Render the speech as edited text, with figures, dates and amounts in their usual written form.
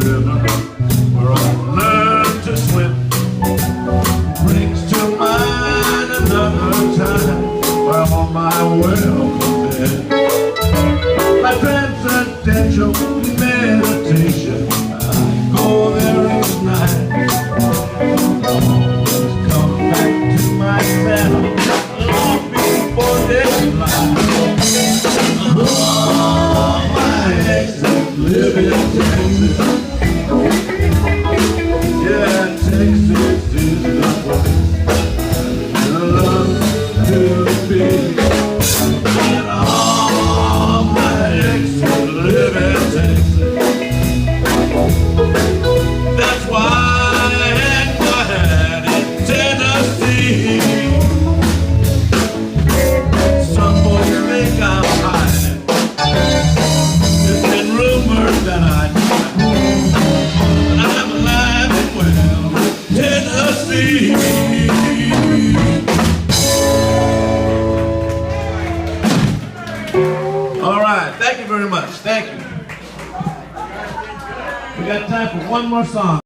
river where I learned to swim. Brings to mind another time where I'm on my welcome bed. My transcendental meditation, I go there each night. Always come back to myself long before this life. Oh, my exit live in Texas. Yeah, Texas is the place I love to be. And all my exit live in Texas. That's why I hang my hat in Tennessee. Some folks think I'm hiding. There's been rumors that I die, but I'm alive and well in Tennessee. All right, thank you very much. Thank you. We got time for one more song.